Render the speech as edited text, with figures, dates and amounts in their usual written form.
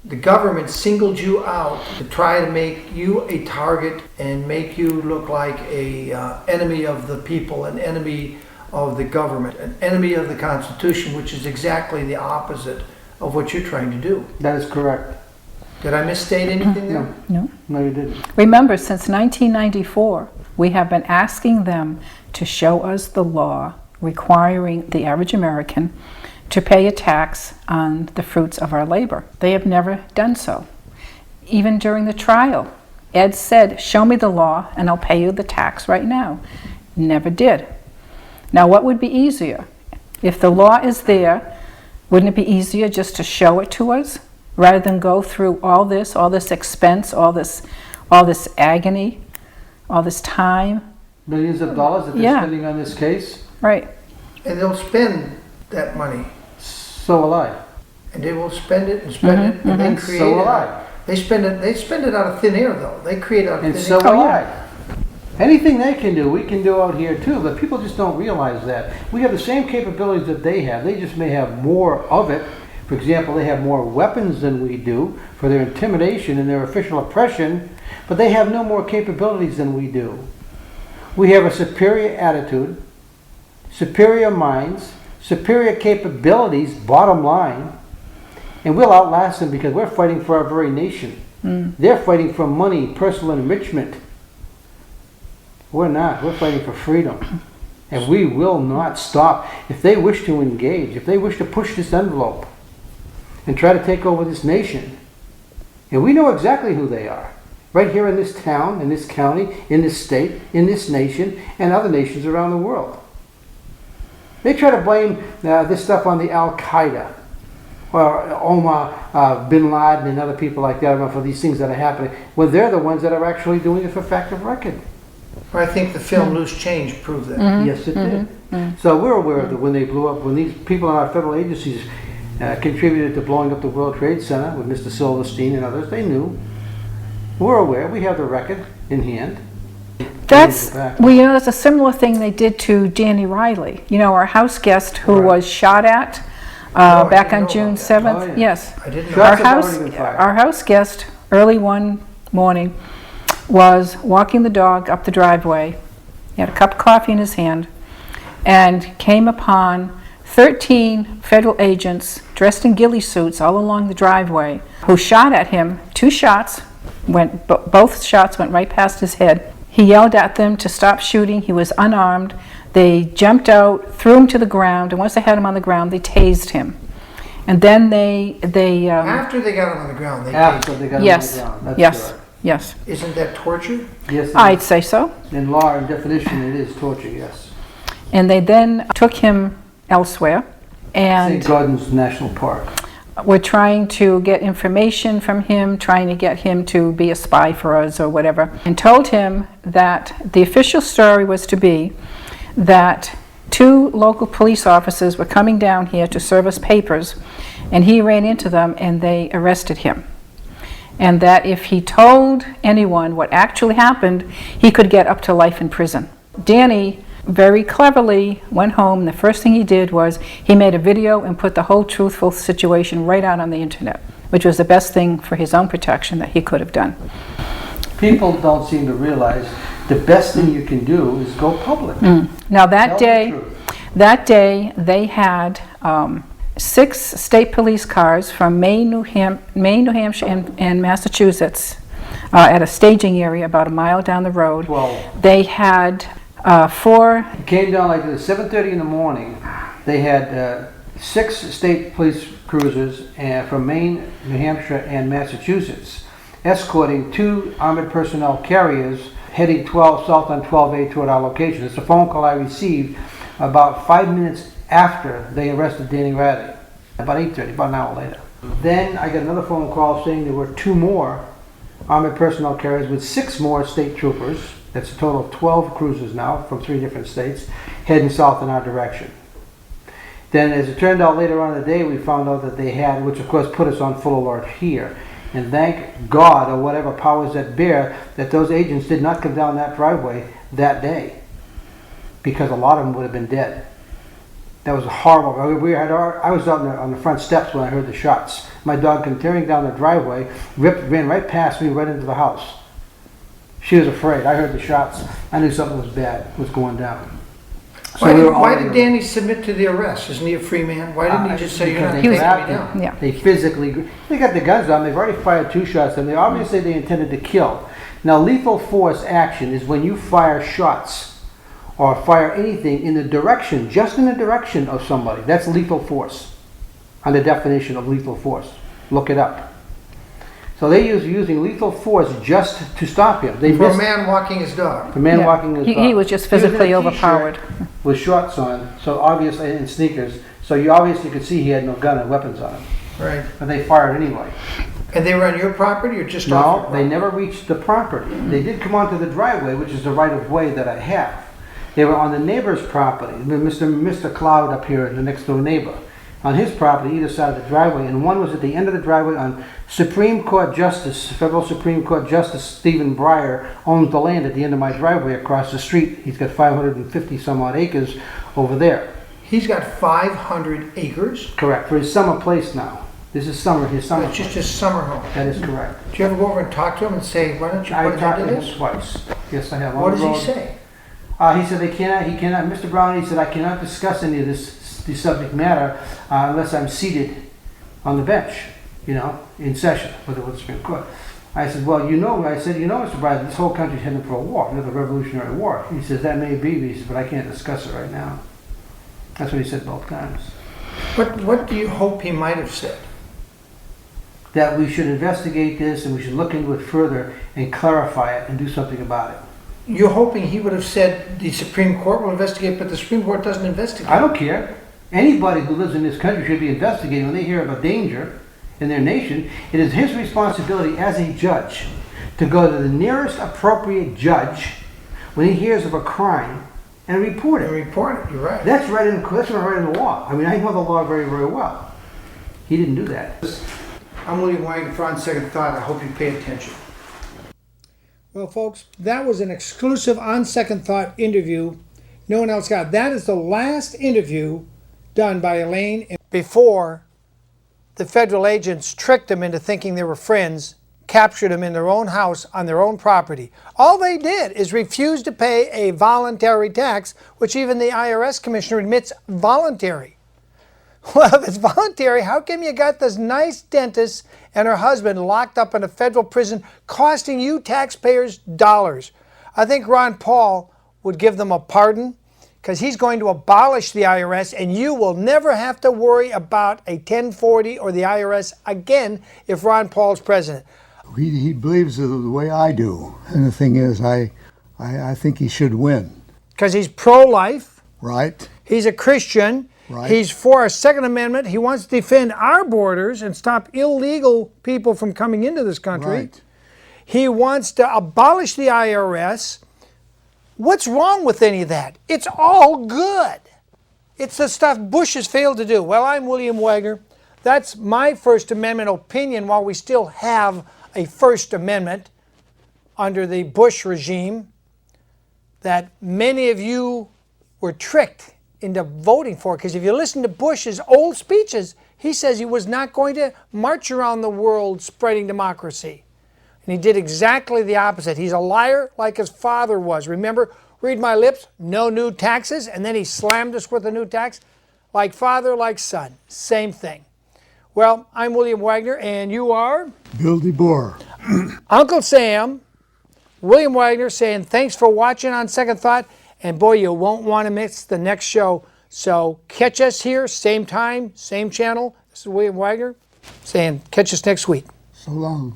the government singled you out to try to make you a target and make you look like a enemy of the people, an enemy of the government, an enemy of the Constitution, which is exactly the opposite of what you're trying to do. That is correct. Did I misstate anything there? No. No, you didn't. Remember, since 1994, we have been asking them to show us the law requiring the average American to pay a tax on the fruits of our labor. They have never done so. Even during the trial, Ed said, show me the law and I'll pay you the tax right now. Never did. Now, what would be easier? If the law is there, wouldn't it be easier just to show it to us rather than go through all this expense, all this agony, all this time? Millions of dollars that they're spending on this case? Right. And they'll spend that money. So will I. And they will spend it and spend it, and they create so will it. I. They spend it out of thin air, though. They create out of And thin so air. will I. Anything they can do, we can do out here too, but people just don't realize that. We have the same capabilities that they have. They just may have more of it. For example, they have more weapons than we do for their intimidation and their official oppression, but they have no more capabilities than we do. We have a superior attitude, superior minds, superior capabilities, bottom line, and we'll outlast them because we're fighting for our very nation. They're fighting for money, personal enrichment. We're not. We're fighting for freedom. And we will not stop. If they wish to engage, if they wish to push this envelope and try to take over this nation, and we know exactly who they are, right here in this town, in this county, in this state, in this nation, and other nations around the world. They try to blame this stuff on the Al-Qaeda or Omar bin Laden and other people like that for these things that are happening, when they're the ones that are actually doing it for fact of record. I think the film Loose Change proved that. Yes, it did. So we're aware of that when they blew up, when these people in our federal agencies contributed to blowing up the World Trade Center with Mr. Silverstein and others, they knew. We're aware. We have the record in hand. That's a similar thing they did to Danny Riley. You know, our house guest who was shot at back on June 7th. Oh, yeah. Yes. I didn't know. Our house guest early one morning was walking the dog up the driveway. He had a cup of coffee in his hand and came upon 13 federal agents dressed in ghillie suits all along the driveway who shot at him. 2 shots both shots went right past his head. He yelled at them to stop shooting. He was unarmed. They jumped out, threw him to the ground, and once they had him on the ground, they tased him. And then they After they got him on the ground, they After they got him on the ground. That's correct. Yes. Isn't that torture? Yes, it I'd is. say so. In law and definition, it is torture, yes. And they then took him elsewhere, and St. Gordon's National Park. we're trying to get information from him, trying to get him to be a spy for us or whatever, and told him that the official story was to be that 2 local police officers were coming down here to serve us papers, and he ran into them and they arrested him. And that if he told anyone what actually happened, he could get up to life in prison. Danny very cleverly went home, and the first thing he did was he made a video and put the whole truthful situation right out on the internet, which was the best thing for his own protection that he could have done. People don't seem to realize the best thing you can do is go public. Now Tell the truth. that day they had 6 state police cars from Maine, New Hampshire, and Massachusetts at a staging area about a mile down the road. 12. They had 4. It came down like at 7:30 in the morning. They had 6 state police cruisers from Maine, New Hampshire, and Massachusetts, escorting 2 armored personnel carriers heading south on 12A toward our location. It's a phone call I received about 5 minutes after they arrested Danny Riley, about 8:30, about an hour later. Then I got another phone call saying there were 2 more armored personnel carriers with 6 more state troopers. That's a total of 12 cruisers now from 3 different states heading south in our direction. Then as it turned out later on in the day, we found out that they had, which of course put us on full alert here. And thank God, or whatever powers that bear, that those agents did not come down that driveway that day, because a lot of them would have been dead. That was horrible. I was out on the front steps when I heard the shots. My dog came tearing down the driveway, ran right past me, right into the house. She was afraid. I heard the shots. I knew something was bad was going down. So Why did Danny submit to the arrest? Isn't he a free man? Why didn't he just say, you're not taking me down? Yeah. They physically, they got the guns on. They've already fired 2 shots, and obviously they intended to kill. Now, lethal force action is when you fire shots or fire anything in the direction, just in the direction of somebody. That's lethal force, on the definition of lethal force. Look it up. So they using lethal force just to stop him. For a man walking his dog. The man walking his dog. He was just physically He was in a overpowered. t-shirt with shorts on, so obviously, and sneakers. So you obviously could see he had no gun and weapons on him. Right. But they fired anyway. And they were on your property or just off your No, property? they never reached the property. They did come onto the driveway, which is the right of way that I have. They were on the neighbor's property. Mr. Cloud up here, the next door neighbor, on his property, either side of the driveway, and one was at the end of the driveway on Supreme Court Justice, Federal Supreme Court Justice Stephen Breyer owns the land at the end of my driveway across the street. He's got 550 some odd acres over there. He's got 500 acres? Correct, for his summer place now. This is his summer It's just place. his summer home. That is correct. Do you ever go over and talk to him and say, why don't you I put talked into to him this? twice. Yes, I have. What does he say? He said he cannot, Mr. Brown, he said, I cannot discuss any of the subject matter unless I'm seated on the bench, in session with the Supreme Court. I said, well, Mr. Brown, this whole country's heading for a war, another Revolutionary War. He says, that may be, he says, but I can't discuss it right now. That's what he said both times. What do you hope he might have said? That we should investigate this and we should look into it further and clarify it and do something about it. You're hoping he would have said the Supreme Court will investigate, but the Supreme Court doesn't investigate. I don't care. Anybody who lives in this country should be investigating when they hear of a danger in their nation. It is his responsibility as a judge to go to the nearest appropriate judge when he hears of a crime and report it. And report it, you're right. That's right in the law. I mean, I know the law very, very well. He didn't do that. I'm William Wagner for On Second Thought. I hope you pay attention. Well, folks, that was an exclusive On Second Thought interview no one else got. That is the last interview done by Elaine before the federal agents tricked them into thinking they were friends, captured them in their own house on their own property. All they did is refuse to pay a voluntary tax, which even the IRS commissioner admits voluntary. Well, if it's voluntary, how come you got this nice dentist and her husband locked up in a federal prison costing you taxpayers dollars? I think Ron Paul would give them a pardon because he's going to abolish the IRS and you will never have to worry about a 1040 or the IRS again if Ron Paul's president. He believes the way I do. And the thing is, I think he should win. Because he's pro-life. Right? He's a Christian. Right. He's for our Second Amendment. He wants to defend our borders and stop illegal people from coming into this country. Right. He wants to abolish the IRS. What's wrong with any of that? It's all good. It's the stuff Bush has failed to do. Well, I'm William Wagner. That's my First Amendment opinion while we still have a First Amendment under the Bush regime that many of you were tricked into voting for, because if you listen to Bush's old speeches, he says he was not going to march around the world spreading democracy. And he did exactly the opposite. He's a liar like his father was. Remember, read my lips, no new taxes, and then he slammed us with a new tax. Like father, like son, same thing. Well, I'm William Wagner, and you are? Bill DeBoer. Uncle Sam, William Wagner saying thanks for watching On Second Thought. And boy, you won't want to miss the next show. So catch us here, same time, same channel. This is William Wagner saying catch us next week. So long.